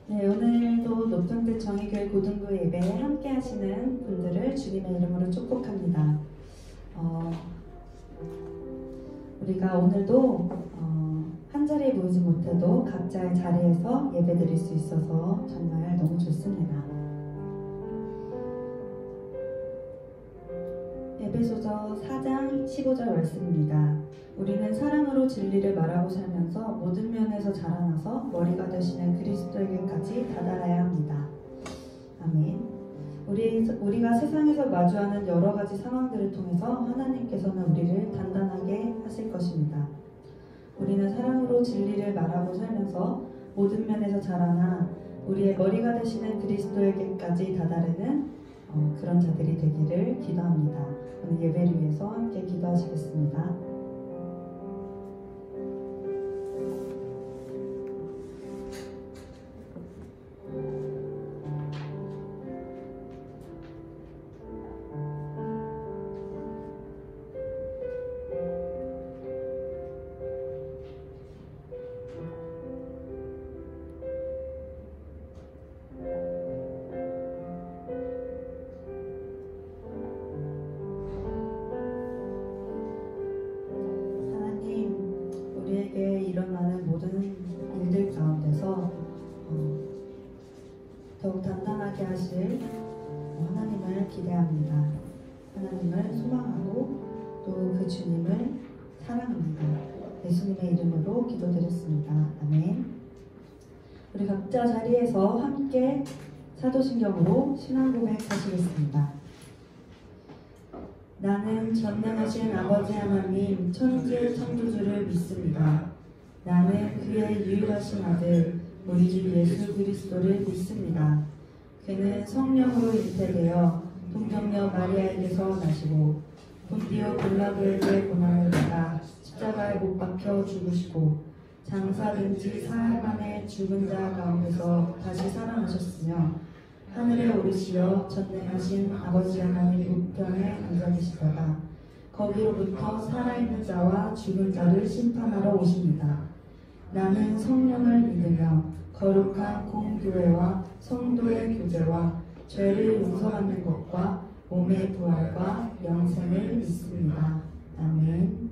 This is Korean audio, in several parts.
네, 오늘도 높은뜻 정의교회 고등부 예배에 함께 하시는 분들을 주님의 이름으로 축복합니다. 우리가 오늘도 한 자리에 모이지 못해도 각자의 자리에서 예배 드릴 수 있어서 정말 너무 좋습니다. 에베소서 4장 15절 말씀입니다. 우리는 사랑으로 진리를 말하고 살면서 모든 면에서 자라나서 머리가 되시는 그리스도에게까지 다다라야 합니다. 아멘. 우리가 세상에서 마주하는 여러 가지 상황들을 통해서 하나님께서는 우리를 단단하게 하실 것입니다. 우리는 사랑으로 진리를 말하고 살면서 모든 면에서 자라나 우리의 머리가 되시는 그리스도에게까지 다다르는 그런 자들이 되기를 기도합니다. 오늘 예배를 위해서 함께 기도하시겠습니다. 우리에게 일어나는 모든 일들 가운데서 더욱 단단하게 하실 하나님을 기대합니다. 하나님을 소망하고 또 그 주님을 사랑합니다. 예수님의 이름으로 기도드렸습니다. 아멘. 우리 각자 자리에서 함께 사도신경으로 신앙 고백하시겠습니다. 나는 전능하신 아버지 하나님 천지의 창조주를 믿습니다. 나는 그의 유일하신 아들 우리 주 예수 그리스도를 믿습니다. 그는 성령으로 잉태되어 동정녀 마리아에게서 나시고 본디오 빌라도에게 고난을 받아 십자가에 못 박혀 죽으시고 장사된 지 사흘 만에 죽은 자 가운데서 다시 살아나셨으며 하늘에 오르시어 전능하신 아버지 하나님 우편에 앉아 계시다가 거기로부터 살아있는 자와 죽은 자를 심판하러 오십니다. 나는 성령을 믿으며 거룩한 공교회와 성도의 교제와 죄를 용서받는 것과 몸의 부활과 영생을 믿습니다. 아멘.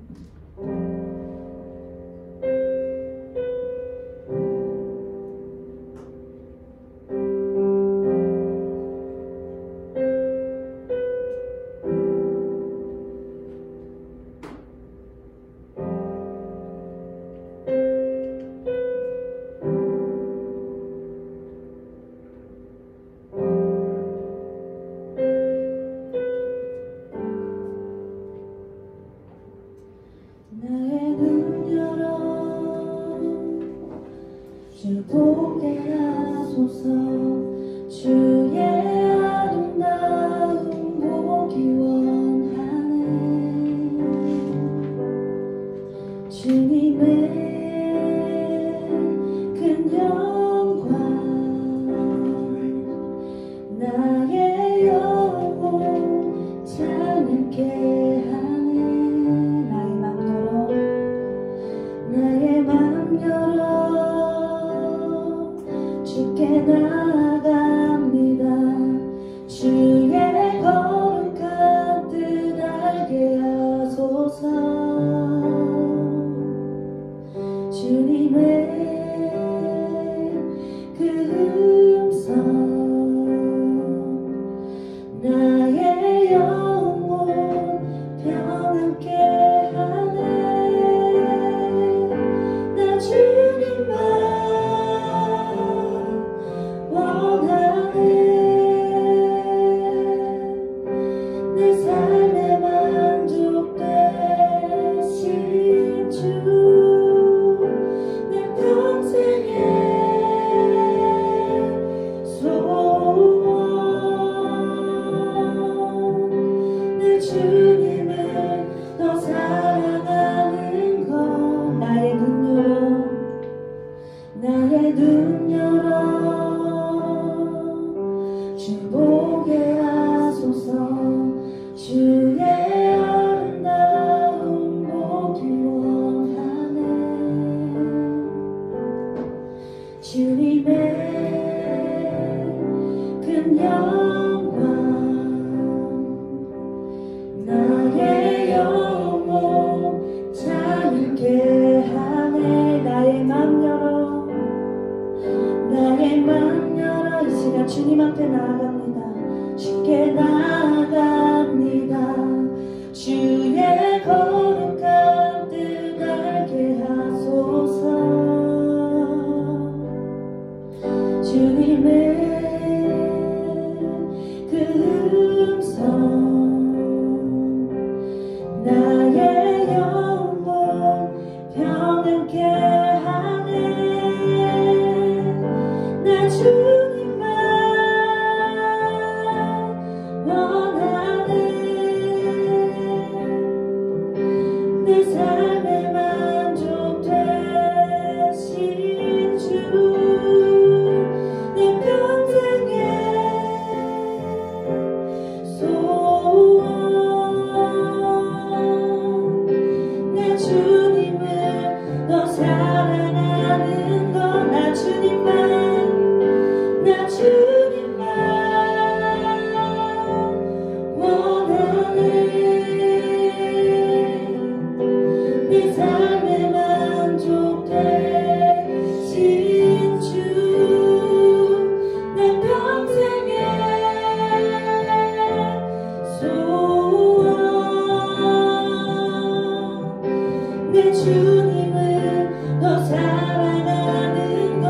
주 보게 하소서. 주의 아름다움 보기 원하네. 주님의 큰 영광 나의 영혼 찬양케 하네. 나의 맘 열어 주께 나아갑니다. 주의 거룩한 뜻 알게 하소서. 주님의 그 음성 나의 영혼 평안케 하네. 나 주님만 원하네. 내 삶의 만족 되신 주 내 평생의 소원 내 주님을 더 사랑하는 것. 나의 눈 열어 주 보게 하소서. 주의 아름다움 보기 원하네. 주님의 영광 나의 영혼 자유케 하네. 나의 맘 열어 나의 맘 열어 이 시간 주님 앞에 나아갑니다. 주께 나아갑니다. 주의 거룩한 뜻 알게 하소서. 주님의 그 음성 나의 영혼 평안케 하네. 나 주님만 원하네. 내 삶의 만족 되신 주 내 평생의 소원 내 주님을 더 사랑하는 것. 나 주님만 원하네. 내 삶의 만족 되신 주 내 평생의 소원 내 주님을 더 사랑하는 것.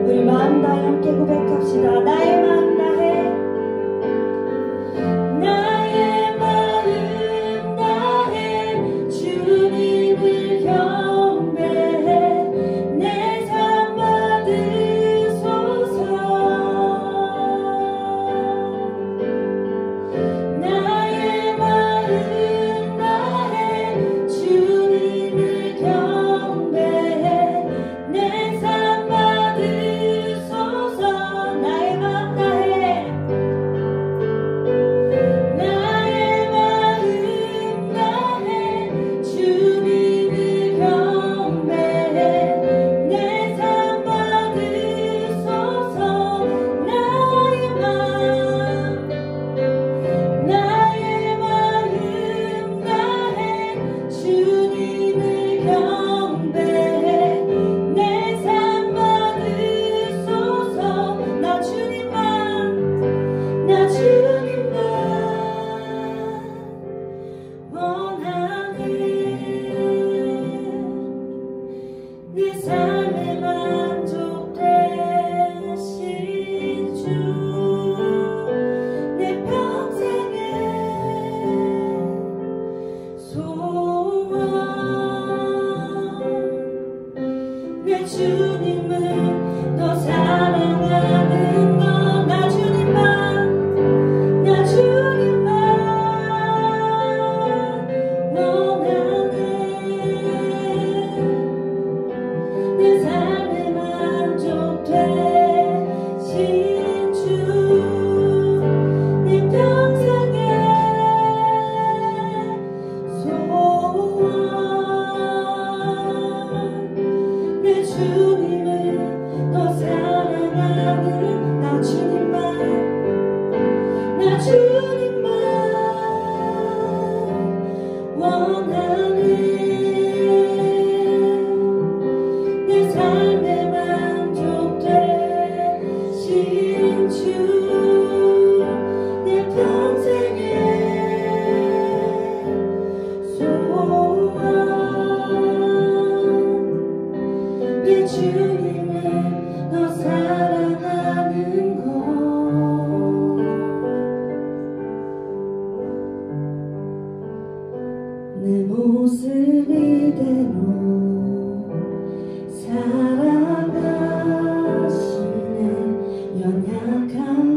우리 마음 다해 함께 고백합시다. 나의 마음 다해 나의 마음 다해 주님을 경배해 내 삶 받으소서. 나의 마음 다해 주님을 경배해 내 삶 받으소서. 나의 마음 다해 나의 마음 다해 주님을 경배해 내 삶 받으소서. 나의 마음 다해 주님을 경배해 내 삶 받으소서. 나 주님만 원하네. 내 삶의 만족 되신 주 내 평생의 소원 내 주님을 더 사랑하는 것. 나 주님만 원하네. 내 삶의 만족 되신 주 내 평생의 소원 내 주님을 더 사랑하는 나 주님만 원하네. 내 삶의 만족 되신 주 내 평생의 소원 내 주님을 더 사랑하는 것. 내 모습 이대로 살아가시네. 연약한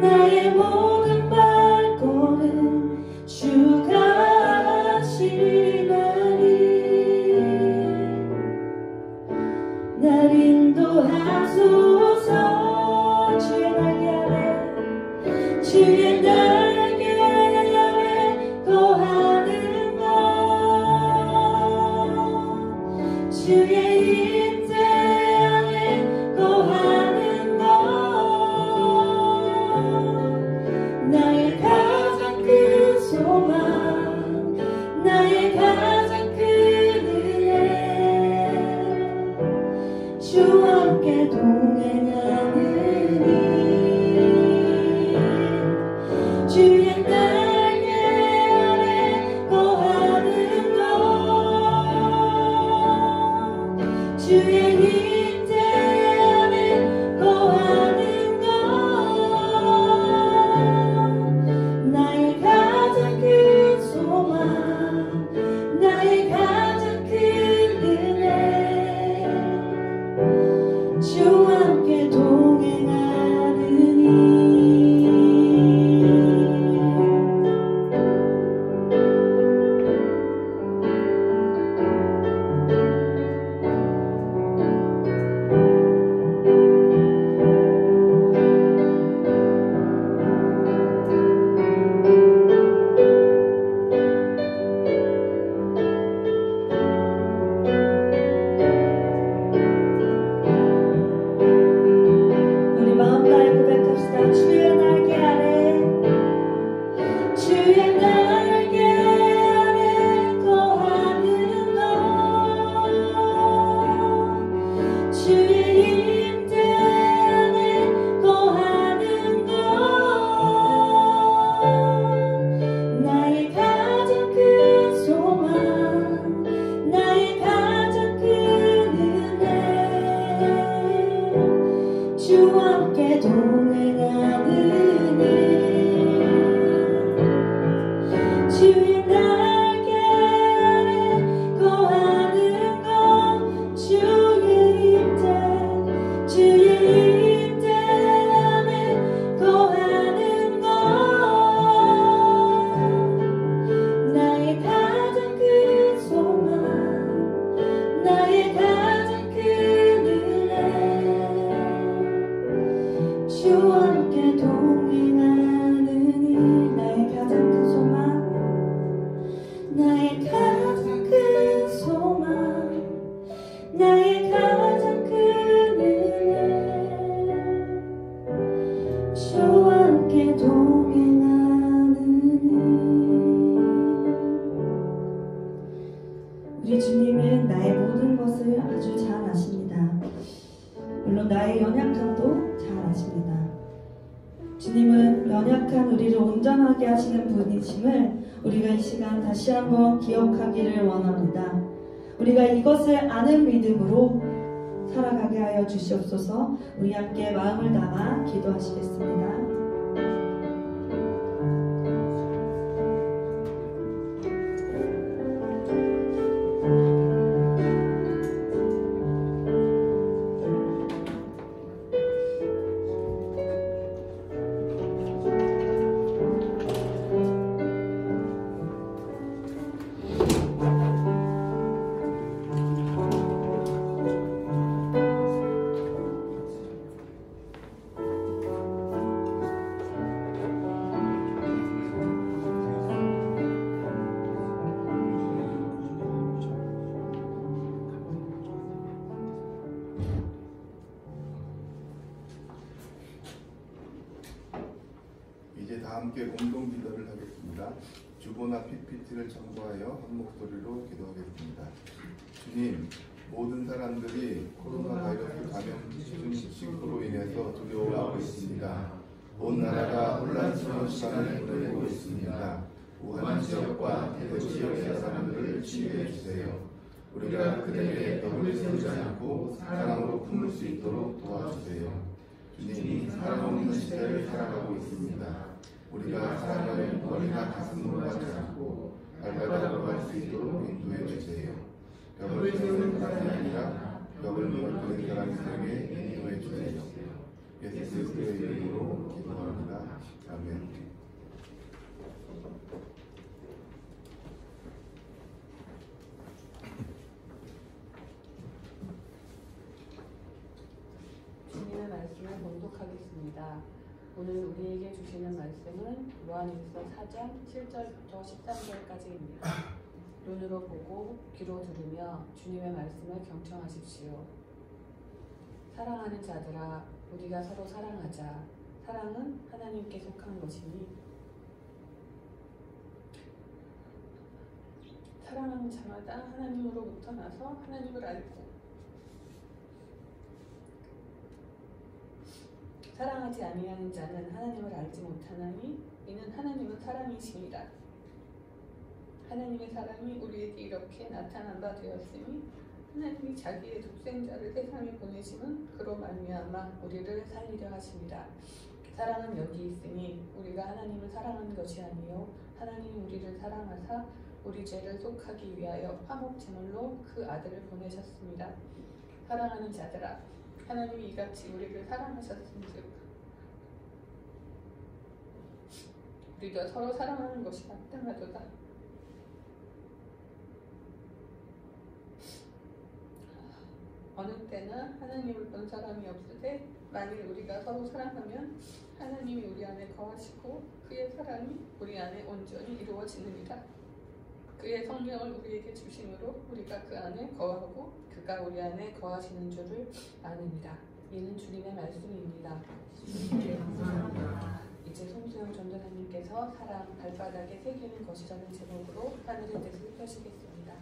나의 모든 발걸음 주가 하시나니 날 인도하소서. 주의 날개 아래 주의 날개 아래 거하는 것 주의 임재 안에 거하는 것 나의 가장 큰 소망 나의 가장 큰 은혜 주와 함께 동행하느니 주의 날개 아래 거하는 것 주의 임재 안에 거하는 것 나의 가장 큰 소망 나의 가장 큰 은혜 주와 함께 동행하느니 우리 마음 다해 고백합시다. 주의 날개 아래 주의 날개 아래 거하는 것 주의 임재 안에 거하는 것 나의 가장 큰 소망 나의 가장 큰 은혜 주와 함께 동행하느니 주의 날개 아래 거하는 것 주의 임재 안에 거하는 것 나의 가장 큰 소망 나의 가장 큰 은혜 주와 함께 동행하느니 나의 가장 큰 소망 나의 가장 큰 소망 나의 가장 큰 은혜 주와 함께 동행하느니 우리 주님은 나의 모든 것을 아주 잘 아십니다. 물론 나의 연약함도 잘 아십니다. 주님은 연약한 우리를 온전하게 하시는 분이심을 우리가 이 시간 다시 한번 기억하기를 원합니다. 우리가 이것을 아는 믿음으로 살아가게 하여 주시옵소서. 우리 함께 마음을 담아 기도하시겠습니다. 이제 다 함께 공동 기도를 하겠습니다. 주보나 PPT를 첨부하여 한 목소리로 기도하겠습니다. 주님, 모든 사람들이 코로나 바이러스 감염증으로 인해서 두려워하고 있습니다. 온 나라가 혼란스러운 시간을 보내고 있습니다. 우한 지역과 대도 지역의 사람들을 치유해 주세요. 우리가 그들에게 벽을 세우지 않고 사랑으로 품을 수 있도록 도와주세요. 주님이 사랑 없는 시대를 살아가고 있습니다. 우리가 사랑을 머리나 가슴으로 하지 않고 발바닥으로 할 수 있도록 인도해 주세요. 벽을 세우는 사람이 아니라 벽을 무너뜨리는 사람들에게 인도해 주세요. 예수 그리스도의 이름으로 기도합니다. 아멘. 주님의 말씀을 봉독하겠습니다. 오늘 우리에게 주시는 말씀은 요한일서 4장 7절부터 13절까지입니다. 눈으로 보고 귀로 들으며 주님의 말씀을 경청하십시오. 사랑하는 자들아, 우리가 서로 사랑하자. 사랑은 하나님께 속한 것이니 사랑하는 자마다 하나님으로부터 나서 하나님을 알고 사랑하지 아니하는 자는 하나님을 알지 못하나니 이는 하나님은 사랑이심이라. 하나님의 사랑이 우리에게 이렇게 나타난 바 되었으니 하나님이 자기의 독생자를 세상에 보내심은 그로 말미암아 우리를 살리려 하심이라. 사랑은 여기 있으니 우리가 하나님을 사랑한 것이 아니요 하나님이 우리를 사랑하사 우리 죄를 속하기 위하여 화목 제물로 그 아들을 보내셨습니다. 사랑하는 자들아, 하나님이 이같이 우리를 사랑하셨은즉 우리도 서로 사랑하는 것이 마땅하도다. 어느 때나 하나님을 본 사람이 없으되 만일 우리가 서로 사랑하면 하나님이 우리 안에 거하시고 그의 사랑이 우리 안에 온전히 이루어지느니라. 그의 성령을 우리에게 주심으로 우리가 그 안에 거하고 그가 우리 안에 거하시는 줄을 아느니라. 이는 주님의 말씀입니다. 이제 송수영 전도사님께서 사랑 발바닥에 새기는 것이라는 제목으로 하늘의 뜻을 펴시겠습니다.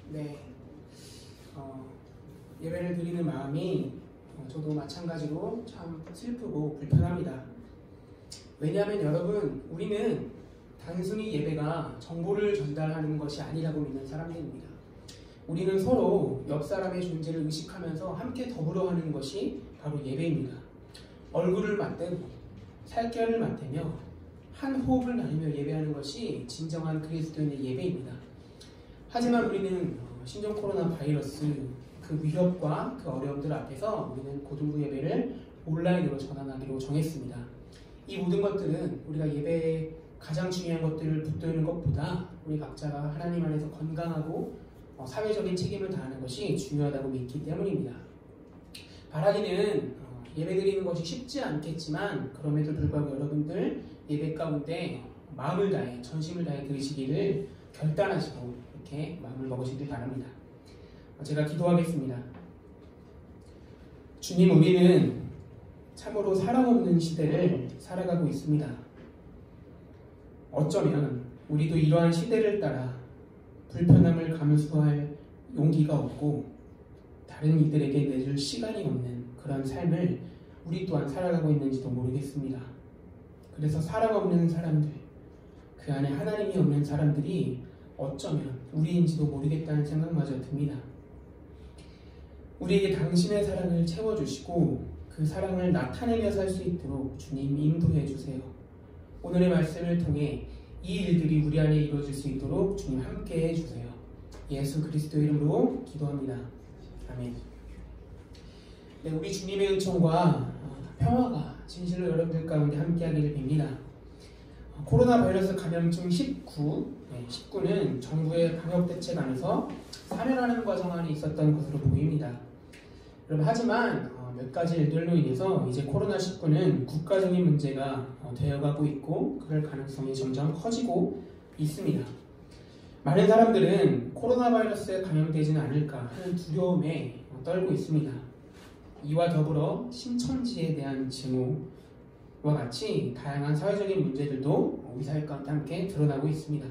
네, 예배를 드리는 마음이 저도 마찬가지로 참 슬프고 불편합니다. 왜냐하면 여러분, 우리는 단순히 예배가 정보를 전달하는 것이 아니라고 믿는 사람들입니다. 우리는 서로 옆 사람의 존재를 의식하면서 함께 더불어 하는 것이 바로 예배입니다. 얼굴을 맞대고 살결을 맞대며 한 호흡을 나누며 예배하는 것이 진정한 그리스도인의 예배입니다. 하지만 우리는 신종 코로나 바이러스 그 위협과 그 어려움들 앞에서 우리는 고등부 예배를 온라인으로 전환하기로 정했습니다. 이 모든 것들은 우리가 예배에 가장 중요한 것들을 붙들는 것보다 우리 각자가 하나님 안에서 건강하고 사회적인 책임을 다하는 것이 중요하다고 믿기 때문입니다. 바라기는 예배드리는 것이 쉽지 않겠지만 그럼에도 불구하고 여러분들 예배 가운데 마음을 다해 전심을 다해 드리시기를 결단하시고 이렇게 마음을 먹으시길 바랍니다. 제가 기도하겠습니다. 주님, 우리는 참으로 사랑 없는 시대를 살아가고 있습니다. 어쩌면 우리도 이러한 시대를 따라 불편함을 감수할 용기가 없고 다른 이들에게 내줄 시간이 없는 그런 삶을 우리 또한 살아가고 있는지도 모르겠습니다. 그래서 사랑 없는 사람들, 그 안에 하나님이 없는 사람들이 어쩌면 우리인지도 모르겠다는 생각마저 듭니다. 우리에게 당신의 사랑을 채워주시고 그 사랑을 나타내며 살 수 있도록 주님 인도해 주세요. 오늘의 말씀을 통해 이 일들이 우리 안에 이루어질 수 있도록 주님 함께 해주세요. 예수 그리스도의 이름으로 기도합니다. 아멘. 네, 우리 주님의 은총과 평화가 진실로 여러분들 가운데 함께하기를 빕니다. 코로나 바이러스 감염증 19는 정부의 방역 대책 안에서 사면하는 과정 안에 있었던 것으로 보입니다. 여러분, 하지만 몇 가지 일들로 인해서 이제 코로나19는 국가적인 문제가 되어가고 있고 그럴 가능성이 점점 커지고 있습니다. 많은 사람들은 코로나 바이러스에 감염되지는 않을까 하는 두려움에 떨고 있습니다. 이와 더불어 신천지에 대한 증오와 같이 다양한 사회적인 문제들도 우리 사회 가운데 함께 드러나고 있습니다.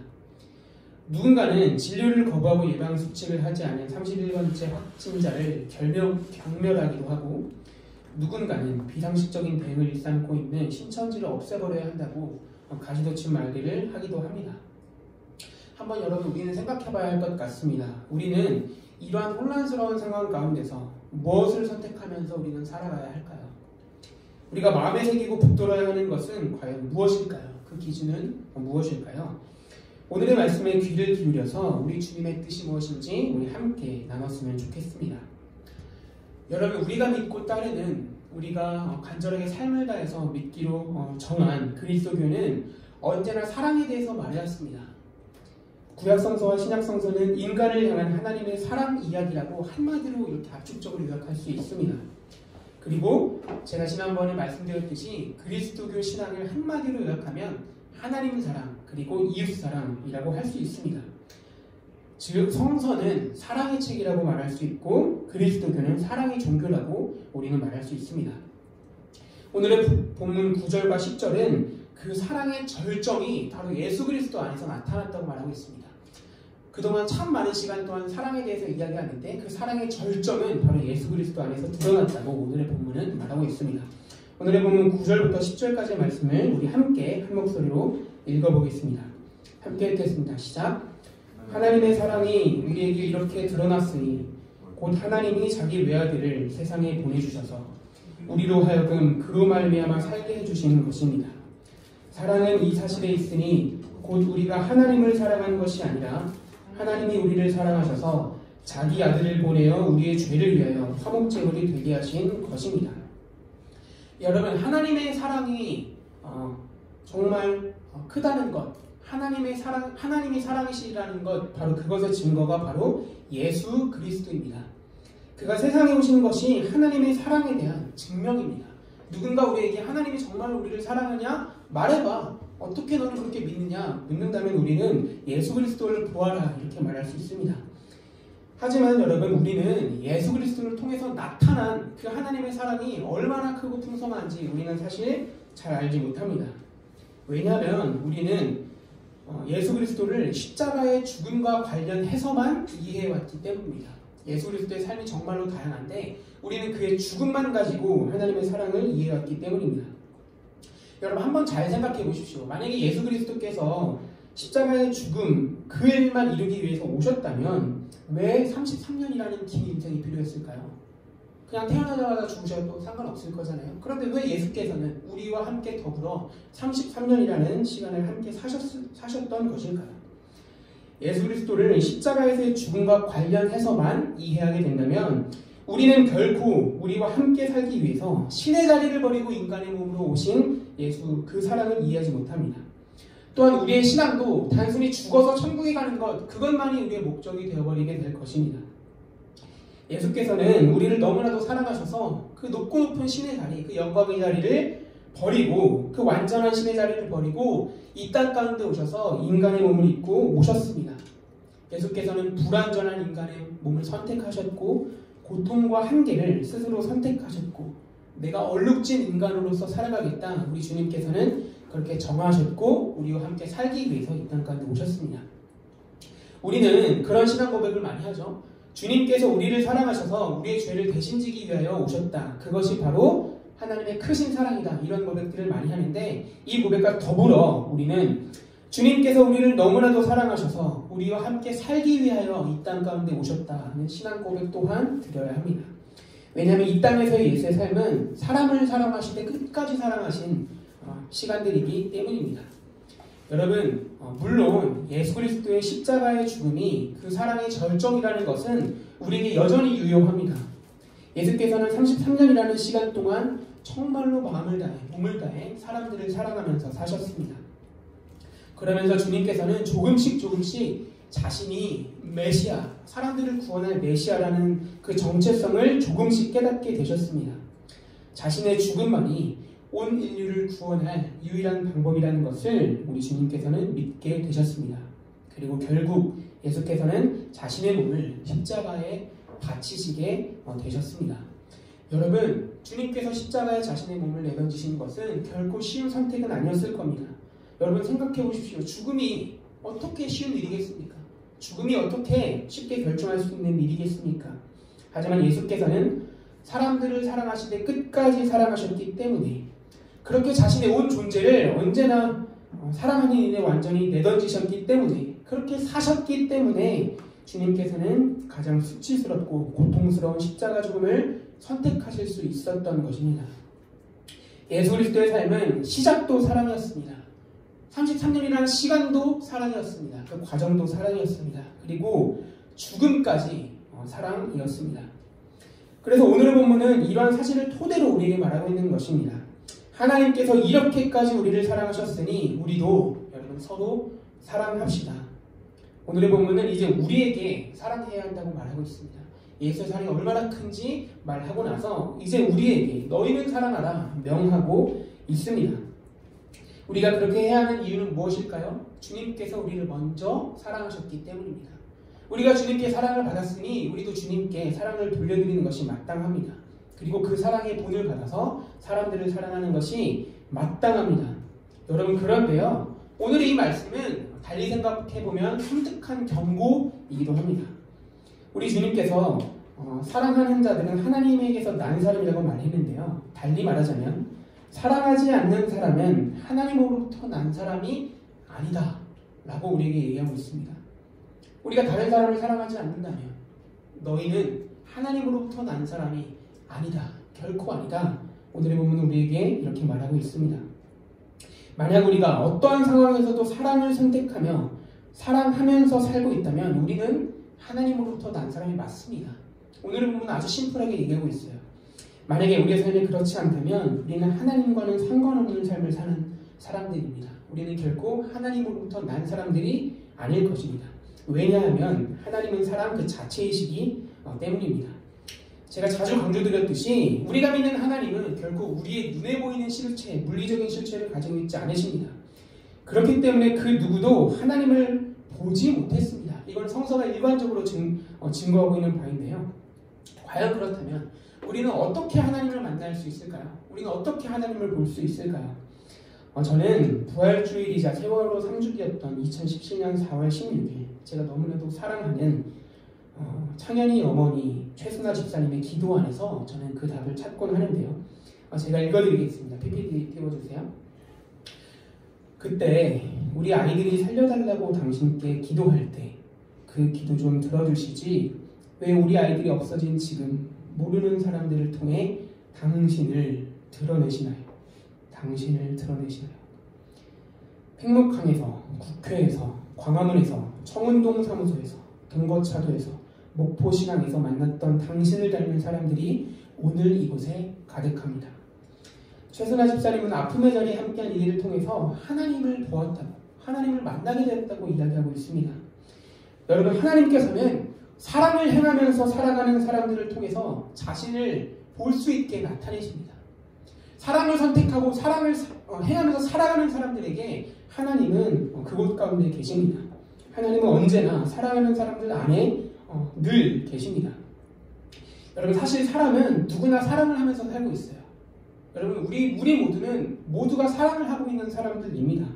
누군가는 진료를 거부하고 예방수칙을 하지 않은 31번째 확진자를 경멸하기도 하고, 누군가는 비상식적인 대응을 일삼고 있는 신천지를 없애버려야 한다고 가시돋친 말들을 하기도 합니다. 한번 여러분, 우리는 생각해봐야 할 것 같습니다. 우리는 이러한 혼란스러운 상황 가운데서 무엇을 선택하면서 우리는 살아가야 할까요? 우리가 마음에 새기고 붙들어야 하는 것은 과연 무엇일까요? 그 그 기준은 무엇일까요? 오늘의 말씀에 귀를 기울여서 우리 주님의 뜻이 무엇인지 우리 함께 나눴으면 좋겠습니다. 여러분, 우리가 믿고 따르는, 우리가 간절하게 삶을 다해서 믿기로 정한 그리스도교는 언제나 사랑에 대해서 말해왔습니다. 구약성서와 신약성서는 인간을 향한 하나님의 사랑 이야기라고 한마디로 이렇게 압축적으로 요약할 수 있습니다. 그리고 제가 지난번에 말씀드렸듯이 그리스도교 신앙을 한마디로 요약하면 하나님 사랑 그리고 이웃 사랑이라고 할 수 있습니다. 즉 성서는 사랑의 책이라고 말할 수 있고 그리스도교는 사랑의 종교라고 우리는 말할 수 있습니다. 오늘의 본문 9절과 10절은 그 사랑의 절정이 바로 예수 그리스도 안에서 나타났다고 말하고 있습니다. 그동안 참 많은 시간 동안 사랑에 대해서 이야기하는데 그 사랑의 절정은 바로 예수 그리스도 안에서 드러났다고 오늘의 본문은 말하고 있습니다. 오늘의 본문 9절부터 10절까지의 말씀을 우리 함께 한 목소리로 읽어보겠습니다. 함께 읽겠습니다. 시작. 하나님의 사랑이 우리에게 이렇게 드러났으니 곧 하나님이 자기 외아들을 세상에 보내주셔서 우리로 하여금 그로 말미암아 살게 해주시는 것입니다. 사랑은 이 사실에 있으니 곧 우리가 하나님을 사랑한 것이 아니라 하나님이 우리를 사랑하셔서 자기 아들을 보내어 우리의 죄를 위하여 화목제물이 되게 하신 것입니다. 여러분, 하나님의 사랑이 정말 크다는 것, 하나님이 사랑이시라는 것, 바로 그것의 증거가 바로 예수 그리스도입니다. 그가 세상에 오신 것이 하나님의 사랑에 대한 증명입니다. 누군가 우리에게 하나님이 정말로 우리를 사랑하냐? 말해봐. 어떻게 너는 그렇게 믿느냐? 묻는다면 우리는 예수 그리스도를 보아라 이렇게 말할 수 있습니다. 하지만 여러분, 우리는 예수 그리스도를 통해서 나타난 그 하나님의 사랑이 얼마나 크고 풍성한지 우리는 사실 잘 알지 못합니다. 왜냐하면 우리는 예수 그리스도를 십자가의 죽음과 관련해서만 이해해왔기 때문입니다. 예수 그리스도의 삶이 정말로 다양한데 우리는 그의 죽음만 가지고 하나님의 사랑을 이해해왔기 때문입니다. 여러분, 한번 잘 생각해 보십시오. 만약에 예수 그리스도께서 십자가의 죽음 그 일만 이루기 위해서 오셨다면 왜 33년이라는 긴 인생이 필요했을까요? 그냥 태어나자마자 죽으셔도 상관없을 거잖아요. 그런데 왜 예수께서는 우리와 함께 더불어 33년이라는 시간을 함께 사셨던 것일까요? 예수 그리스도를 십자가에서의 죽음과 관련해서만 이해하게 된다면 우리는 결코 우리와 함께 살기 위해서 신의 자리를 버리고 인간의 몸으로 오신 예수 그 사랑을 이해하지 못합니다. 또한 우리의 신앙도 단순히 죽어서 천국에 가는 것, 그것만이 우리의 목적이 되어버리게 될 것입니다. 예수께서는 우리를 너무나도 사랑하셔서 그 높고 높은 신의 자리, 그 영광의 자리를 버리고, 그 완전한 신의 자리를 버리고 이 땅 가운데 오셔서 인간의 몸을 입고 오셨습니다. 예수께서는 불완전한 인간의 몸을 선택하셨고 고통과 한계를 스스로 선택하셨고 내가 얼룩진 인간으로서 살아가겠다, 우리 주님께서는 그렇게 정하셨고 우리와 함께 살기 위해서 이 땅 가운데 오셨습니다. 우리는 그런 신앙 고백을 많이 하죠. 주님께서 우리를 사랑하셔서 우리의 죄를 대신 지기 위하여 오셨다. 그것이 바로 하나님의 크신 사랑이다. 이런 고백들을 많이 하는데 이 고백과 더불어 우리는 주님께서 우리를 너무나도 사랑하셔서 우리와 함께 살기 위하여 이 땅 가운데 오셨다 하는 신앙 고백 또한 드려야 합니다. 왜냐하면 이 땅에서의 예수의 삶은 사람을 사랑하실 때 끝까지 사랑하신 시간들이기 때문입니다. 여러분, 물론 예수 그리스도의 십자가의 죽음이 그 사랑의 절정이라는 것은 우리에게 여전히 유효합니다. 예수께서는 33년이라는 시간 동안 정말로 마음을 다해, 몸을 다해 사람들을 사랑하면서 사셨습니다. 그러면서 주님께서는 조금씩 자신이 메시아, 사람들을 구원할 메시아라는 그 정체성을 조금씩 깨닫게 되셨습니다. 자신의 죽음만이 온 인류를 구원할 유일한 방법이라는 것을 우리 주님께서는 믿게 되셨습니다. 그리고 결국 예수께서는 자신의 몸을 십자가에 바치시게 되셨습니다. 여러분, 주님께서 십자가에 자신의 몸을 내던지신 것은 결코 쉬운 선택은 아니었을 겁니다. 여러분, 생각해 보십시오. 죽음이 어떻게 쉬운 일이겠습니까? 죽음이 어떻게 쉽게 결정할 수 있는 일이겠습니까? 하지만 예수께서는 사람들을 사랑하시되 끝까지 사랑하셨기 때문에 그렇게 자신의 온 존재를 언제나 사랑하는 일에 완전히 내던지셨기 때문에, 그렇게 사셨기 때문에 주님께서는 가장 수치스럽고 고통스러운 십자가 죽음을 선택하실 수 있었던 것입니다. 예수 그리스도의 삶은 시작도 사랑이었습니다. 33년이라는 시간도 사랑이었습니다. 그 과정도 사랑이었습니다. 그리고 죽음까지 사랑이었습니다. 그래서 오늘의 본문은 이러한 사실을 토대로 우리에게 말하고 있는 것입니다. 하나님께서 이렇게까지 우리를 사랑하셨으니 우리도 여러분 서로 사랑합시다. 오늘의 본문은 이제 우리에게 사랑해야 한다고 말하고 있습니다. 예수의 사랑이 얼마나 큰지 말하고 나서 이제 우리에게 너희는 사랑하라 명하고 있습니다. 우리가 그렇게 해야 하는 이유는 무엇일까요? 주님께서 우리를 먼저 사랑하셨기 때문입니다. 우리가 주님께 사랑을 받았으니 우리도 주님께 사랑을 돌려드리는 것이 마땅합니다. 그리고 그 사랑의 본을 받아서 사람들을 사랑하는 것이 마땅합니다. 여러분, 그런데요, 오늘의 이 말씀은 달리 생각해보면 섬뜩한 경고이기도 합니다. 우리 주님께서 사랑하는 자들은 하나님에게서 난 사람이라고 말했는데요, 달리 말하자면 사랑하지 않는 사람은 하나님으로부터 난 사람이 아니다 라고 우리에게 얘기하고 있습니다. 우리가 다른 사람을 사랑하지 않는다면 너희는 하나님으로부터 난 사람이 아니다, 결코 아니다. 오늘의 본문은 우리에게 이렇게 말하고 있습니다. 만약 우리가 어떠한 상황에서도 사랑을 선택하며 사랑하면서 살고 있다면 우리는 하나님으로부터 난 사람이 맞습니다. 오늘의 본문은 아주 심플하게 얘기하고 있어요. 만약에 우리의 삶이 그렇지 않다면 우리는 하나님과는 상관없는 삶을 사는 사람들입니다. 우리는 결코 하나님으로부터 난 사람들이 아닐 것입니다. 왜냐하면 하나님은 사랑 그 자체이시기 때문입니다. 제가 자주 강조드렸듯이 우리가 믿는 하나님은 결코 우리의 눈에 보이는 실체, 물리적인 실체를 가지고 있지 않으십니다. 그렇기 때문에 그 누구도 하나님을 보지 못했습니다. 이건 성서가 일관적으로 증거하고 있는 바인데요. 과연 그렇다면 우리는 어떻게 하나님을 만날 수 있을까요? 우리는 어떻게 하나님을 볼 수 있을까요? 저는 부활주일이자 세월호 3주기였던 2017년 4월 16일 제가 너무나도 사랑하는 창현이 어머니 최순아 집사님의 기도 안에서 저는 그 답을 찾곤 하는데요. 제가 읽어드리겠습니다. PPT 띄워주세요. 그때 우리 아이들이 살려달라고 당신께 기도할 때 그 기도 좀 들어주시지, 왜 우리 아이들이 없어진 지금 모르는 사람들을 통해 당신을 드러내시나요? 당신을 드러내시나요? 팽목항에서, 국회에서, 광화문에서, 청운동 사무소에서, 동거차도에서, 목포신앙에서 만났던 당신을 닮은 사람들이 오늘 이곳에 가득합니다. 최순아 집사님은 아픔의 자리에 함께한 이들을 통해서 하나님을 보았다고, 하나님을 만나게 됐다고 이야기하고 있습니다. 여러분, 하나님께서는 사랑을 행하면서 살아가는 사람들을 통해서 자신을 볼 수 있게 나타내십니다. 사랑을 선택하고 사랑을 행하면서 살아가는 사람들에게 하나님은 그곳 가운데 계십니다. 하나님은 언제나 사랑하는 사람들 안에 늘 계십니다. 여러분, 사실 사람은 누구나 사랑을 하면서 살고 있어요. 여러분, 우리 모두는 모두가 사랑을 하고 있는 사람들입니다.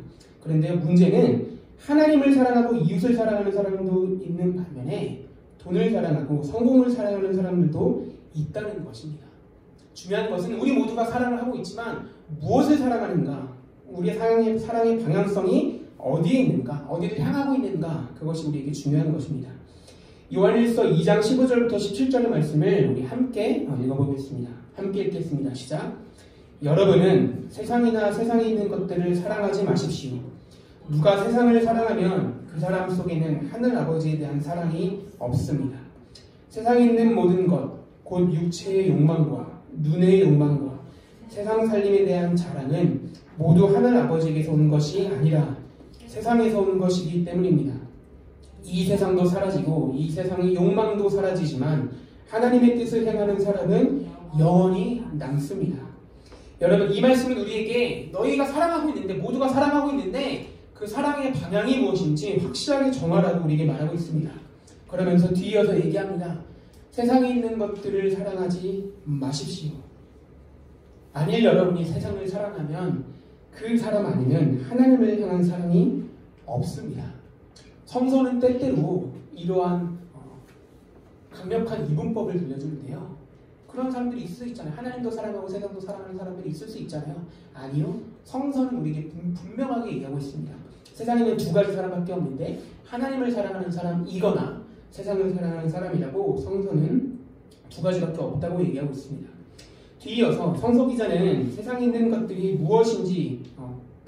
그런데 문제는 하나님을 사랑하고 이웃을 사랑하는 사람도 있는 반면에 돈을 사랑하고 성공을 사랑하는 사람들도 있다는 것입니다. 중요한 것은 우리 모두가 사랑을 하고 있지만 무엇을 사랑하는가, 우리의 사랑의 방향성이 어디에 있는가, 어디를 향하고 있는가, 그것이 우리에게 중요한 것입니다. 요한일서 2장 15절부터 17절의 말씀을 우리 함께 읽어보겠습니다. 함께 읽겠습니다. 시작. 여러분은 세상이나 세상에 있는 것들을 사랑하지 마십시오. 누가 세상을 사랑하면 그 사람 속에는 하늘 아버지에 대한 사랑이 없습니다. 세상에 있는 모든 것, 곧 육체의 욕망과 눈의 욕망과 세상 살림에 대한 자랑은 모두 하늘 아버지에게서 온 것이 아니라 세상에서 온 것이기 때문입니다. 이 세상도 사라지고 이 세상의 욕망도 사라지지만 하나님의 뜻을 행하는 사람은 영원히 남습니다. 여러분, 이 말씀은 우리에게 너희가 사랑하고 있는데, 모두가 사랑하고 있는데 그 사랑의 방향이 무엇인지 확실하게 정하라고 우리에게 말하고 있습니다. 그러면서 뒤이어서 얘기합니다. 세상에 있는 것들을 사랑하지 마십시오. 만일 여러분이 세상을 사랑하면 그 사람 아니면 하나님을 향한 사랑이 없습니다. 성서는 때때로 이러한 강력한 이분법을 들려주는데요. 그런 사람들이 있을 수 있잖아요. 하나님도 사랑하고 세상도 사랑하는 사람들이 있을 수 있잖아요. 아니요. 성서는 우리에게 분명하게 얘기하고 있습니다. 세상에는 두 가지 사람밖에 없는데 하나님을 사랑하는 사람이거나 세상을 사랑하는 사람이라고 성서는 두 가지밖에 없다고 얘기하고 있습니다. 뒤이어서 성서 기자는 세상에 있는 것들이 무엇인지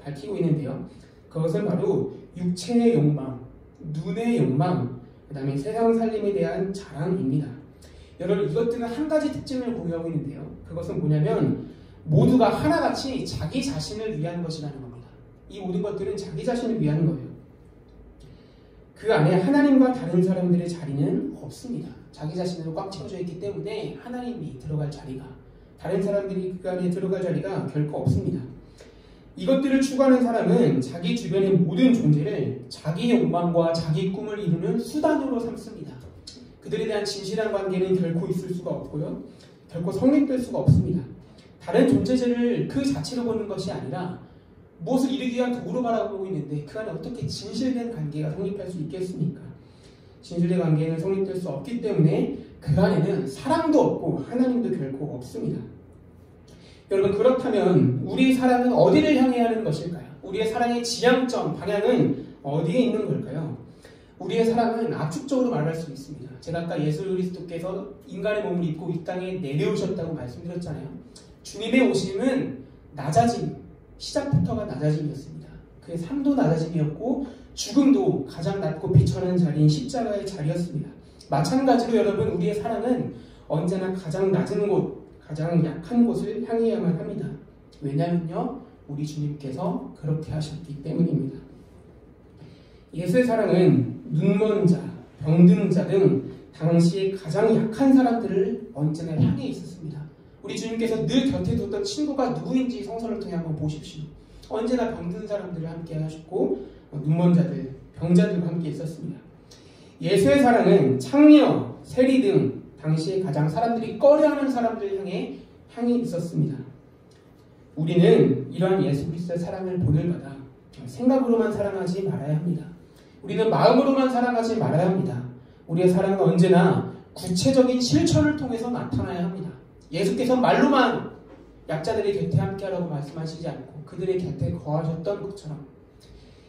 밝히고 있는데요. 그것은 바로 육체의 욕망, 눈의 욕망, 그 다음에 세상 살림에 대한 자랑입니다. 여러분, 이것들은 한 가지 특징을 공유하고 있는데요. 그것은 뭐냐면 모두가 하나같이 자기 자신을 위한 것이라는 겁니다. 이 모든 것들은 자기 자신을 위한 거예요. 그 안에 하나님과 다른 사람들의 자리는 없습니다. 자기 자신으로 꽉 채워져 있기 때문에 하나님이 들어갈 자리가, 다른 사람들이 그 안에 들어갈 자리가 결코 없습니다. 이것들을 추구하는 사람은 자기 주변의 모든 존재를 자기 욕망과 자기 꿈을 이루는 수단으로 삼습니다. 그들에 대한 진실한 관계는 결코 있을 수가 없고요. 결코 성립될 수가 없습니다. 다른 존재들을 그 자체로 보는 것이 아니라 무엇을 이루기 위한 도구로 바라보고 있는데 그 안에 어떻게 진실된 관계가 성립할 수 있겠습니까? 진실된 관계는 성립될 수 없기 때문에 그 안에는 사랑도 없고 하나님도 결코 없습니다. 여러분, 그렇다면 우리의 사랑은 어디를 향해야 하는 것일까요? 우리의 사랑의 지향점, 방향은 어디에 있는 걸까요? 우리의 사랑은 압축적으로 말할 수 있습니다. 제가 아까 예수 그리스도께서 인간의 몸을 입고 이 땅에 내려오셨다고 말씀드렸잖아요. 주님의 오심은 낮아짐, 시작부터가 낮아짐이었습니다. 그의 삶도 낮아짐이었고 죽음도 가장 낮고 비천한 자리인 십자가의 자리였습니다. 마찬가지로 여러분, 우리의 사랑은 언제나 가장 낮은 곳, 가장 약한 곳을 향해야만 합니다. 왜냐면요, 우리 주님께서 그렇게 하셨기 때문입니다. 예수의 사랑은 눈먼 자, 병든 자 등 당시에 가장 약한 사람들을 언제나 향해 있었습니다. 우리 주님께서 늘 곁에 뒀던 친구가 누구인지 성서를 통해 한번 보십시오. 언제나 병든 사람들을 함께 하셨고 눈먼 자들, 병자들과 함께 있었습니다. 예수의 사랑은 창녀, 세리 등 당시에 가장 사람들이 꺼려하는 사람들을 향해 있었습니다. 우리는 이러한 예수 그리스도의 사랑을 본을 받아 생각으로만 사랑하지 말아야 합니다. 우리는 마음으로만 사랑하지 말아야 합니다. 우리의 사랑은 언제나 구체적인 실천을 통해서 나타나야 합니다. 예수께서 말로만 약자들의 곁에 함께하라고 말씀하시지 않고 그들의 곁에 거하셨던 것처럼,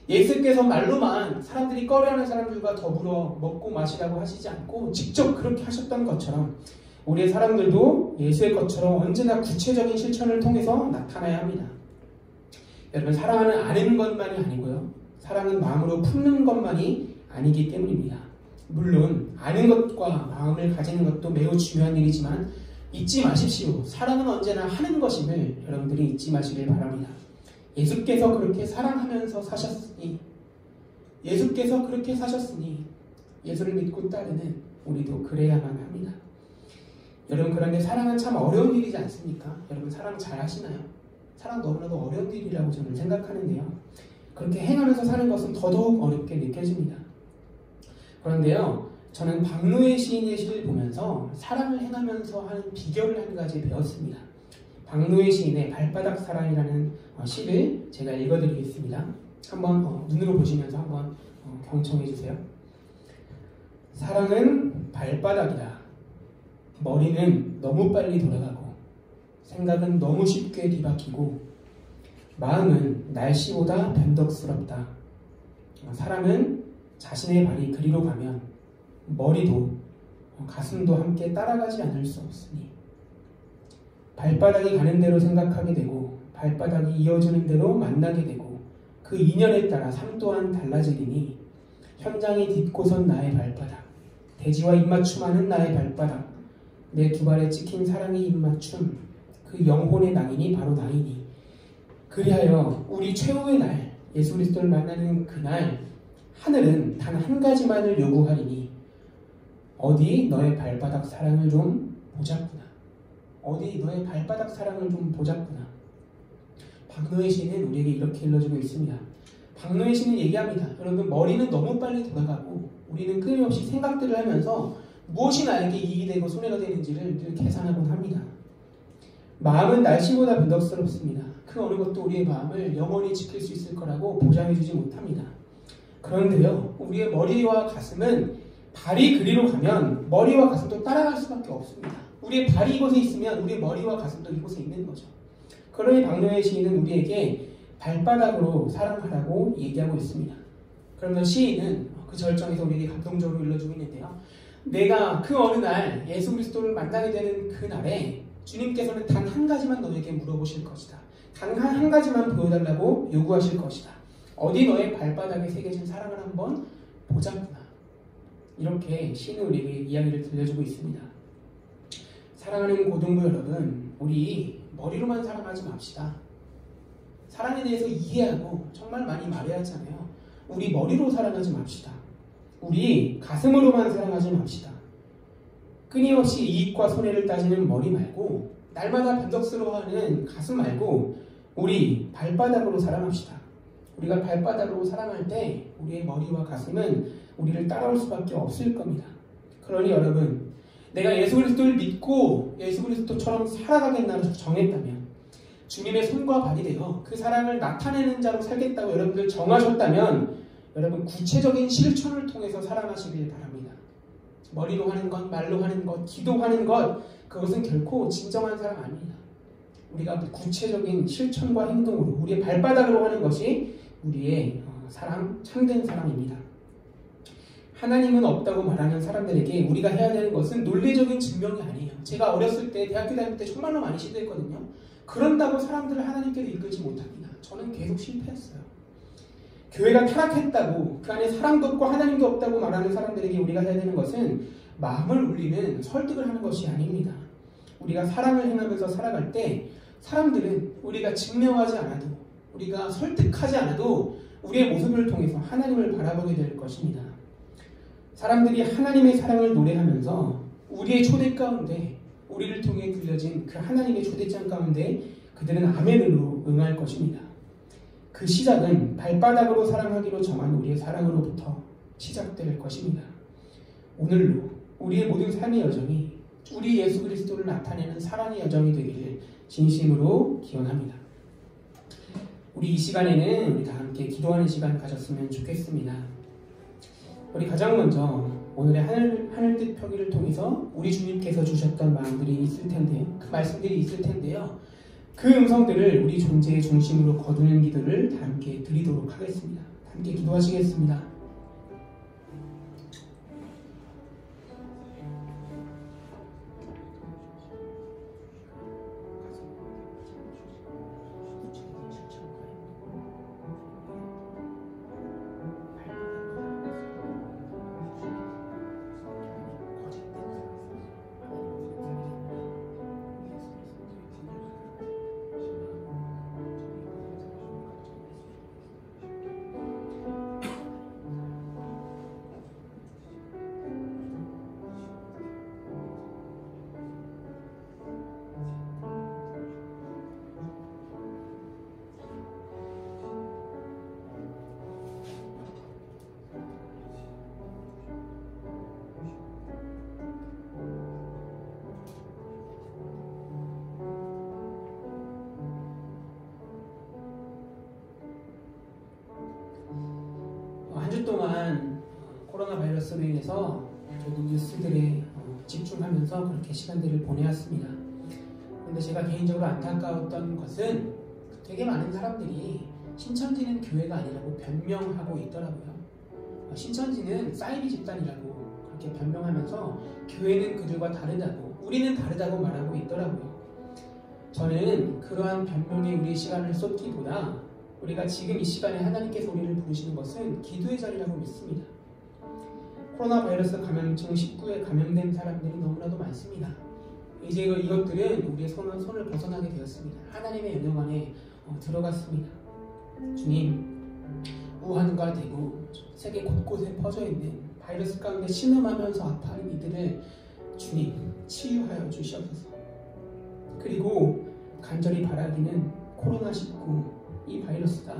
예수께서 말로만 사람들이 꺼려하는 사람들과 더불어 먹고 마시라고 하시지 않고 직접 그렇게 하셨던 것처럼 우리의 사랑들도 예수의 것처럼 언제나 구체적인 실천을 통해서 나타나야 합니다. 여러분, 사랑하는 아는 것만이 아니고요, 사랑은 마음으로 품는 것만이 아니기 때문입니다. 물론 아는 것과 마음을 가지는 것도 매우 중요한 일이지만 잊지 마십시오. 사랑은 언제나 하는 것임을 여러분들이 잊지 마시길 바랍니다. 예수께서 그렇게 사랑하면서 사셨으니, 예수를 믿고 따르는 우리도 그래야만 합니다. 여러분, 그런데 사랑은 참 어려운 일이지 않습니까? 여러분, 사랑 잘 하시나요? 사랑 너무나도 어려운 일이라고 저는 생각하는데요. 그렇게 행하면서 사는 것은 더더욱 어렵게 느껴집니다. 그런데요, 저는 박노해 시인의 시를 보면서 사랑을 행하면서 하는 비결을 한 가지 배웠습니다. 박노해 시인의 발바닥 사랑이라는 시를 제가 읽어드리겠습니다. 한번 눈으로 보시면서 한번 경청해 주세요. 사랑은 발바닥이다. 머리는 너무 빨리 돌아가고 생각은 너무 쉽게 뒤바뀌고 마음은 날씨보다 변덕스럽다. 사람은 자신의 발이 그리로 가면 머리도 가슴도 함께 따라가지 않을 수 없으니 발바닥이 가는 대로 생각하게 되고 발바닥이 이어지는 대로 만나게 되고 그 인연에 따라 삶 또한 달라지리니 현장이 딛고선 나의 발바닥, 대지와 입맞춤하는 나의 발바닥, 내 두 발에 찍힌 사랑의 입맞춤, 그 영혼의 낭인이 바로 나이니 그리하여 우리 최후의 날, 예수 그리스도를 만나는 그날 하늘은 단 한 가지만을 요구하리니 어디 너의 발바닥 사랑을 좀 보자꾸나. 어디 너의 발바닥 사랑을 좀 보자꾸나. 박노해 시인은 우리에게 이렇게 일러주고 있습니다. 박노해 시인은 얘기합니다. 여러분, 머리는 너무 빨리 돌아가고 우리는 끊임없이 생각들을 하면서 무엇이 나에게 이익이 되고 손해가 되는지를 늘 계산하곤 합니다. 마음은 날씨보다 변덕스럽습니다. 그 어느 것도 우리의 마음을 영원히 지킬 수 있을 거라고 보장해주지 못합니다. 그런데요, 우리의 머리와 가슴은 발이 그리로 가면 머리와 가슴도 따라갈 수밖에 없습니다. 우리의 발이 이곳에 있으면 우리의 머리와 가슴도 이곳에 있는 거죠. 그러니 박노해 시인은 우리에게 발바닥으로 사랑하라고 얘기하고 있습니다. 그러면 시인은 그 절정에서 우리에게 감동적으로 일러주고 있는데요. 내가 그 어느 날 예수 그리스도를 만나게 되는 그 날에 주님께서는 단 한 가지만 너에게 물어보실 것이다. 단 한 가지만 보여달라고 요구하실 것이다. 어디 너의 발바닥에 새겨진 사랑을 한번 보자꾸나. 이렇게 시는 우리에게 이야기를 들려주고 있습니다. 사랑하는 고등부 여러분, 우리 머리로만 사랑하지 맙시다. 사랑에 대해서 이해하고 정말 많이 말해야 하잖아요. 우리 머리로 사랑하지 맙시다. 우리 가슴으로만 사랑하지 맙시다. 끊임없이 이익과 손해를 따지는 머리 말고, 날마다 변덕스러워하는 가슴 말고 우리 발바닥으로 사랑합시다. 우리가 발바닥으로 사랑할 때 우리의 머리와 가슴은 우리를 따라올 수밖에 없을 겁니다. 그러니 여러분, 내가 예수 그리스도를 믿고 예수 그리스도처럼 살아가겠다고 정했다면, 주님의 손과 발이 되어 그 사랑을 나타내는 자로 살겠다고 여러분들 정하셨다면, 여러분 구체적인 실천을 통해서 사랑하시길 바랍니다. 머리로 하는 것, 말로 하는 것, 기도하는 것, 그것은 결코 진정한 사랑 아닙니다. 우리가 구체적인 실천과 행동으로, 우리의 발바닥으로 하는 것이 우리의 사랑, 참된 사랑입니다. 하나님은 없다고 말하는 사람들에게 우리가 해야 되는 것은 논리적인 증명이 아니에요. 제가 어렸을 때, 대학교 다닐 때 정말로 많이 시도했거든요. 그런다고 사람들을 하나님께로 이끌지 못합니다. 저는 계속 실패했어요. 교회가 타락했다고, 그 안에 사랑도 없고 하나님도 없다고 말하는 사람들에게 우리가 해야 되는 것은 마음을 울리는 설득을 하는 것이 아닙니다. 우리가 사랑을 행하면서 살아갈 때 사람들은 우리가 증명하지 않아도, 우리가 설득하지 않아도 우리의 모습을 통해서 하나님을 바라보게 될 것입니다. 사람들이 하나님의 사랑을 노래하면서 우리의 초대 가운데, 우리를 통해 들려진 그 하나님의 초대장 가운데 그들은 아멘으로 응할 것입니다. 그 시작은 발바닥으로 사랑하기로 정한 우리의 사랑으로부터 시작될 것입니다. 오늘로 우리의 모든 삶의 여정이 우리 예수 그리스도를 나타내는 사랑의 여정이 되기를 진심으로 기원합니다. 우리 이 시간에는 우리 다 함께 기도하는 시간 가졌으면 좋겠습니다. 우리 가장 먼저 오늘의 하늘 뜻 펴기를 통해서 우리 주님께서 주셨던 마음들이 있을 텐데요. 그 말씀들이 있을 텐데요. 그 음성들을 우리 존재의 중심으로 거두는 기도를 다 함께 드리도록 하겠습니다. 함께 기도하시겠습니다. 한 주 동안 코로나 바이러스로 인해서 저도 뉴스들에 집중하면서 그렇게 시간들을 보내왔습니다. 그런데 제가 개인적으로 안타까웠던 것은 되게 많은 사람들이 신천지는 교회가 아니라고 변명하고 있더라고요. 신천지는 사이비 집단이라고 그렇게 변명하면서 교회는 그들과 다르다고, 우리는 다르다고 말하고 있더라고요. 저는 그러한 변명에 우리의 시간을 쏟기보다 우리가 지금 이 시간에 하나님께서 우리를 부르시는 것은 기도의 자리라고 믿습니다. 코로나 바이러스 감염증 19에 감염된 사람들이 너무나도 많습니다. 이제 이것들은 우리의 손을 벗어나게 되었습니다. 하나님의 영역 안에 들어갔습니다. 주님, 우한과 대구, 세계 곳곳에 퍼져 있는 바이러스 가운데 신음하면서 아파하는 이들을 주님 치유하여 주시옵소서. 그리고 간절히 바라기는 코로나19 이 바이러스가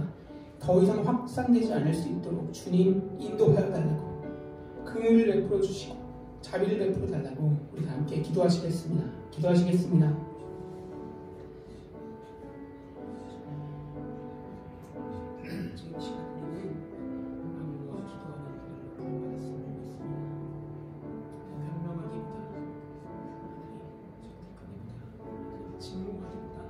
더 이상 확산되지 않을 수 있도록 주님 인도하여 달라고, 긍휼을 베풀어 주시고 자비를 베풀어 달라고 우리 다 함께 기도하시겠습니다. 기도하시겠습니다. 지금 시간 우리는 아무와 기도하는 그들로 구원받았음을 믿습니다. 변명하기보다 선택하기보다 침묵하기보다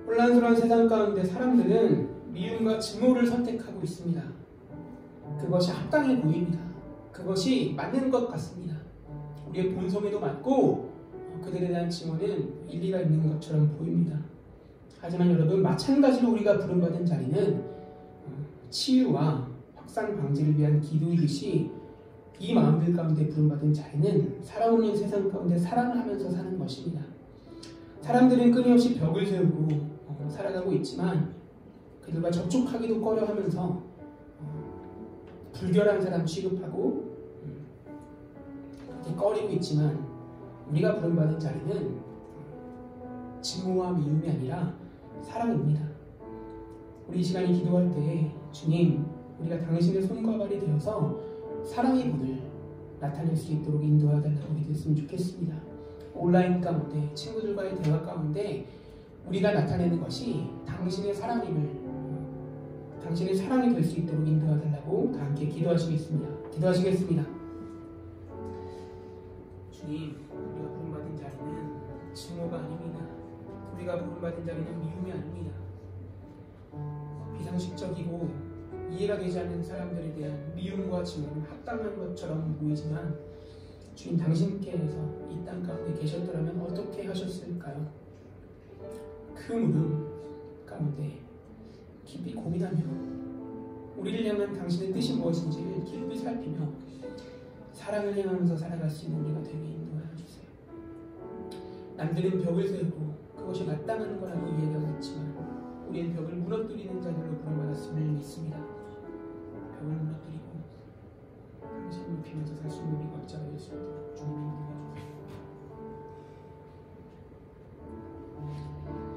혼란스러운 세상 가운데 사람들은 미움과 증오를 선택하고 있습니다. 그것이 합당해 보입니다. 그것이 맞는 것 같습니다. 우리의 본성에도 맞고 그들에 대한 증오는 일리가 있는 것처럼 보입니다. 하지만 여러분, 마찬가지로 우리가 부름받은 자리는 치유와 확산 방지를 위한 기도이듯이 이 마음들 가운데 부름받은 자리는 사람 없는 세상 가운데 사랑을 하면서 사는 것입니다. 사람들은 끊임없이 벽을 세우고 살아가고 있지만 그들과 접촉하기도 꺼려하면서 불결한 사람 취급하고 그렇게 꺼리고 있지만 우리가 부름받은 자리는 증오와 미움이 아니라 사랑입니다. 우리 이 시간에 기도할 때 주님, 우리가 당신의 손과 발이 되어서 사랑의 분을 나타낼 수 있도록 인도하여 달라고 기도했으면 좋겠습니다. 온라인 가운데 친구들과의 대화 가운데 우리가 나타내는 것이 당신의 사랑임을, 당신의 사랑이 될 수 있도록 인도하여 달라고 다 함께 기도하시겠습니다. 기도하시겠습니다. 주님, 우리가 부름받은 자리는 증오가 아닙니다. 우리가 부름받은 자리는 미움이 아닙니다. 비상식적이고 이해가 되지 않는 사람들에 대한 미움과 증오는 합당한 것처럼 보이지만 주님, 당신께서 이 땅 가운데 계셨더라면 어떻게 하셨을까요? 그 물음 가운데 깊이 고민하며 우리를 향한 당신의 뜻이 무엇인지를 깊이 살피며 사랑을 행하면서 살아갈 수 있는 우리가 되게 인도하여 주세요. 남들은 벽을 세우고 그것이 마땅한 거라고 이해하고 있지만 우리는 벽을 무너뜨리는 자들로 부름받았음을 믿습니다. 벽을 무너뜨리고 당신을 높이면서 살 수 있는 우리 각자가 될 수 있도록 주님 인도해 주세요.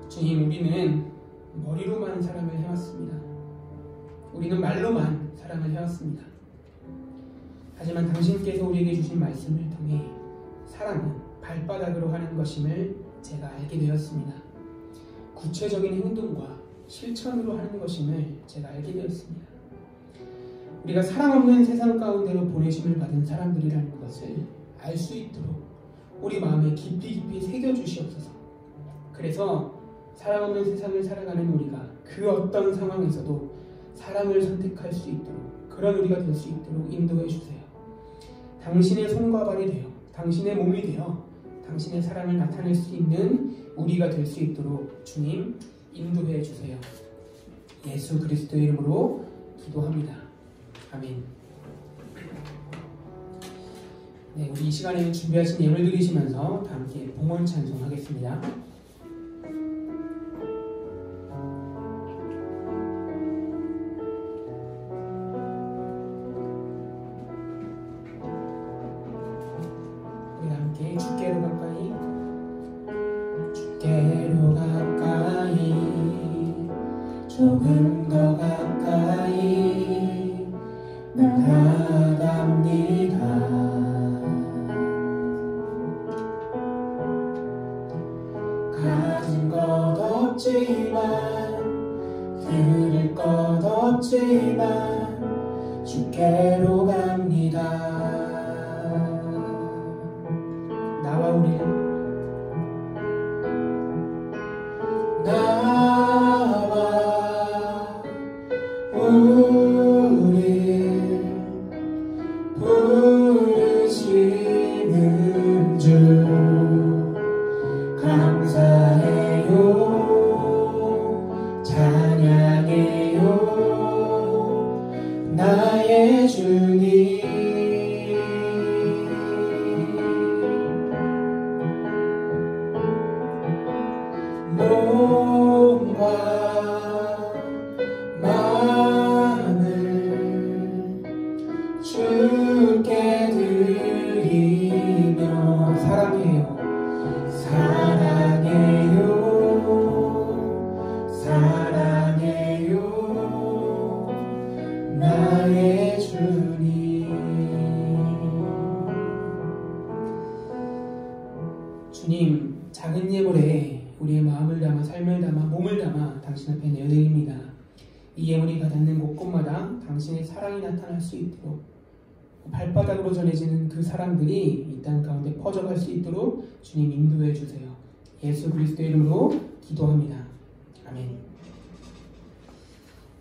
주님, 우리는 머리로만 사랑을 해왔습니다. 우리는 말로만 사랑을 해왔습니다. 하지만 당신께서 우리에게 주신 말씀을 통해 사랑은 발바닥으로 하는 것임을 제가 알게 되었습니다. 구체적인 행동과 실천으로 하는 것임을 제가 알게 되었습니다. 우리가 사랑 없는 세상 가운데로 보내심을 받은 사람들이라는 것을 알 수 있도록 우리 마음에 깊이 새겨주시옵소서. 그래서 사랑 없는 세상을 살아가는 우리가 그 어떤 상황에서도 사랑을 선택할 수 있도록, 그런 우리가 될 수 있도록 인도해 주세요. 당신의 손과 발이 되어, 당신의 몸이 되어 당신의 사랑을 나타낼 수 있는 우리가 될 수 있도록 주님 인도해 주세요. 예수 그리스도의 이름으로 기도합니다. 아멘. 네, 우리 이 시간에는 준비하신 예물 드리시면서 다 함께 봉헌 찬송하겠습니다. 주께로 가까이, 주께로 가까이, 조금 더 가까이 나아갑니다. 가진 것 없지만, 들을 것 없지만 주께로 갑니다. 나와 우리 부르시는 주 감사해요, 찬양해요, 나의 주님. 몸과 마음을 주께 드리며 사랑해요, 사랑해요, 사랑해요, 나의 주님. 주님, 작은 예물에 우리의 마음을 담아, 삶을 담아, 몸을 담아 당신 앞에 내어드립니다. 이 예물이 가닿는 곳곳마다 당신의 사랑이 나타날 수 있도록, 발바닥으로 전해지는 그 사랑들이 이 땅 가운데 퍼져갈 수 있도록 주님 인도해 주세요. 예수 그리스도의 이름으로 기도합니다. 아멘.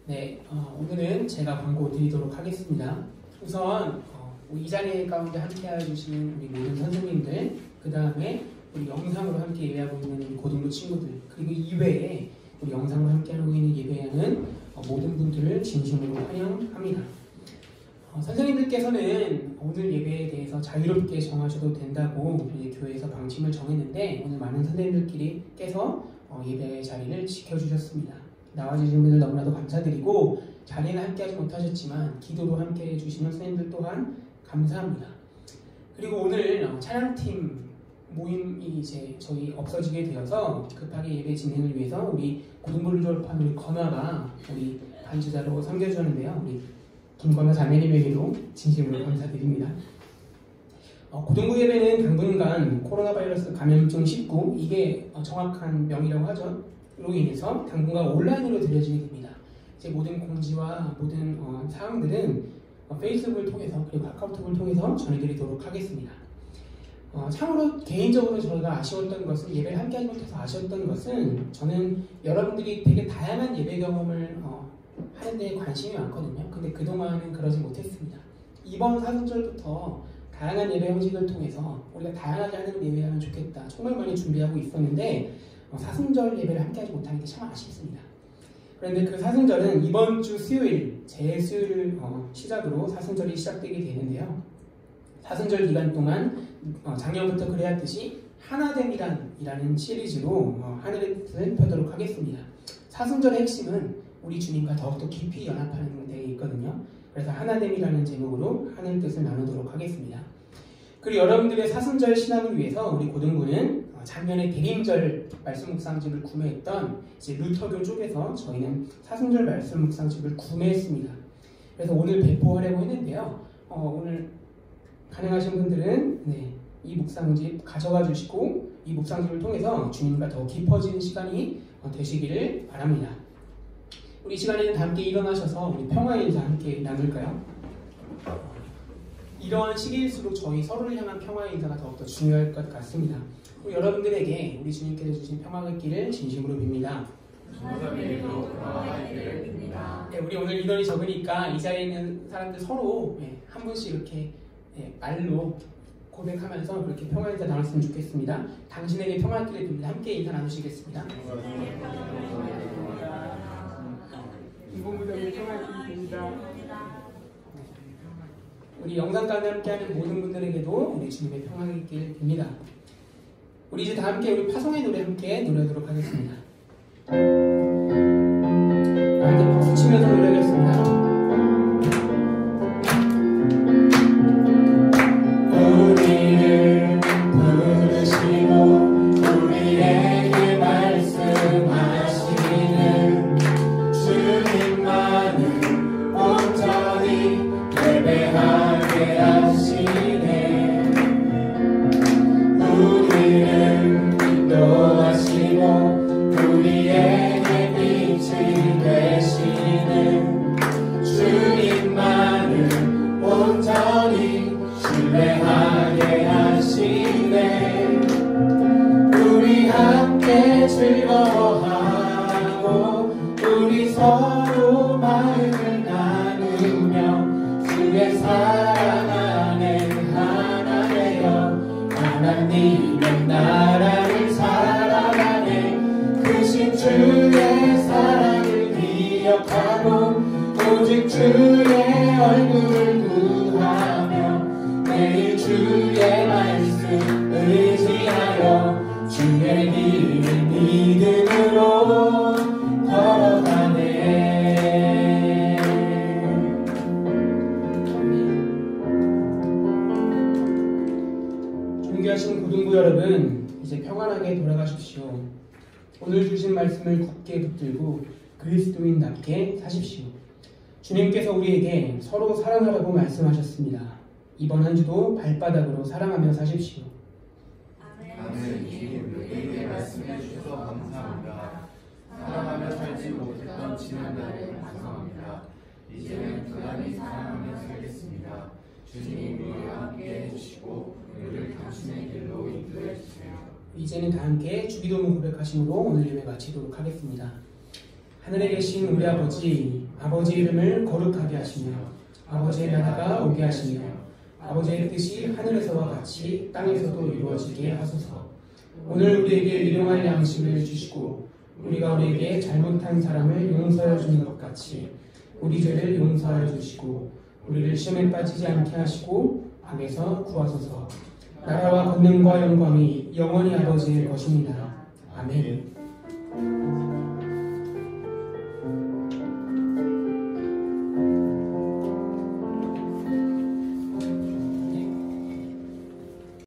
네, 오늘은 제가 광고 드리도록 하겠습니다. 우선 이 자리 가운데 함께 해주시는 우리 모든 선생님들, 그 다음에 우리 영상으로 함께 예배하고 있는 우리 고등부 친구들, 그리고 이외에 우리 영상으로 함께 하고 있는 예배하는 모든 분들을 진심으로 환영합니다. 선생님들께서는 오늘 예배에 대해서 자유롭게 정하셔도 된다고 이제 교회에서 방침을 정했는데, 오늘 많은 선생님들께서 예배 자리를 지켜주셨습니다. 나와주신 분들 너무나도 감사드리고, 자리는 함께하지 못하셨지만 기도로 함께해 주시는 선생님들 또한 감사합니다. 그리고 오늘 찬양팀 모임이 이제 저희 없어지게 되어서 급하게 예배 진행을 위해서 우리 고등부를 졸업한 우리 건화가 우리 반주자로 섬겨주었는데요. 우리 김건화 자매님에게도 진심으로 감사드립니다. 고등부 예배는 당분간 코로나 바이러스 감염증 19, 이게 정확한 명이라고 하죠. 로 인해서 당분간 온라인으로 드려지게 됩니다. 이제 모든 공지와 모든 사항들은 페이스북을 통해서 그리고 카카오톡을 통해서 전해드리도록 하겠습니다. 참으로 개인적으로 저희가 아쉬웠던 것은, 예배를 함께하지 못해서 아쉬웠던 것은, 저는 여러분들이 되게 다양한 예배 경험을 하는 데 관심이 많거든요. 근데 그동안은 그러지 못했습니다. 이번 사순절부터 다양한 예배 형식을 통해서 우리가 다양하게 하는 예배하면 좋겠다, 정말 많이 준비하고 있었는데 사순절 예배를 함께하지 못하는 게 참 아쉽습니다. 그런데 그 사순절은 이번 주 수요일, 제 시작으로 사순절이 시작되게 되는데요. 사순절 기간 동안 작년부터 그래왔듯이 하나됨이라는 시리즈로 하늘의 뜻을 펴도록 하겠습니다. 사순절의 핵심은 우리 주님과 더욱더 깊이 연합하는 데 있거든요. 그래서 하나됨이라는 제목으로 하늘 뜻을 나누도록 하겠습니다. 그리고 여러분들의 사순절 신앙을 위해서 우리 고등부는 작년에 대림절 말씀 묵상집을 구매했던 이제 루터교 쪽에서 저희는 사순절 말씀 묵상집을 구매했습니다. 그래서 오늘 배포하려고 했는데요. 오늘 가능하신 분들은 이 묵상집 가져가 주시고, 이 묵상집을 통해서 주님과 더 깊어지는 시간이 되시기를 바랍니다. 우리 시간에는 다 함께 일어나셔서 우리 평화의 인사 함께 나눌까요? 이런 시기일수록 저희 서로를 향한 평화의 인사가 더욱더 중요할 것 같습니다. 여러분들에게 우리 주님께서 주신 평화가 있기를 진심으로 빕니다. 네, 우리 오늘 인원이 적으니까 이 자리에 있는 사람들 서로 한 분씩 이렇게 말로 고백하면서 그렇게 평화 인사 나눴으면 좋겠습니다. 당신에게 평화 있기를 빕니다. 함께 인사 나누시겠습니다. 인공무적인 평화 있기를 빕니다. 우리 영상 가운데 함께하는 모든 분들에게도 우리 주님의 평화가 있기를 빕니다. 우리 이제 다 함께 우리 파송의 노래 함께 노래하도록 하겠습니다. 함께 박수 치면서 노래하겠습니다. 우리를 부르시고 우리에게 말씀하시는 주님만을 온전히 예배하게 하시네. 우리를 인도하시고 우리에게 빛이 되시는 주님만을 온전히 신뢰하게 하시네. 우리 함께 즐거워하고 우리 서로 마음을 나누며 주의 사랑 안에 하나 되어 하나님의 나라를 살아가네. 크신 주의 사랑을 기억하고 오직 주의 얼굴을 구하며 매일 주의 말씀 의지하여 주의 길을 믿음으로 걸어가네. 존귀하신 고등부 여러분, 이제 평안하게 돌아가십시오. 오늘 주신 말씀을 굳게 붙들고 그리스도인답게 사십시오. 주님께서 우리에게 서로 사랑하라고 말씀하셨습니다. 이번 한 주도 발바닥으로 사랑하며 사십시오. 아멘. 주님, 우리에게 말씀해 주셔서 감사합니다. 사랑하며 살지 못했던 지난날에 반성합니다. 이제는 부단히 사랑하며 살겠습니다. 주님, 우리와 함께 해주시고 우리를 당신의 길로 이끌어 주세요. 이제는 다 함께 주기도문 고백하심으로 오늘 예배 마치도록 하겠습니다. 하늘에 계신 우리 아버지 이름을 거룩하게 하시며 아버지의 나라가 오게 하시며 아버지의 뜻이 하늘에서와 같이 땅에서도 이루어지게 하소서. 오늘 우리에게 일용할 양식을 주시고 우리가 우리에게 잘못한 사람을 용서해 주는 것 같이 우리 죄를 용서하여 주시고 우리를 시험에 빠지지 않게 하시고 악에서 구하소서. 나라와 권능과 영광이 영원히 아버지의 것입니다. 아멘.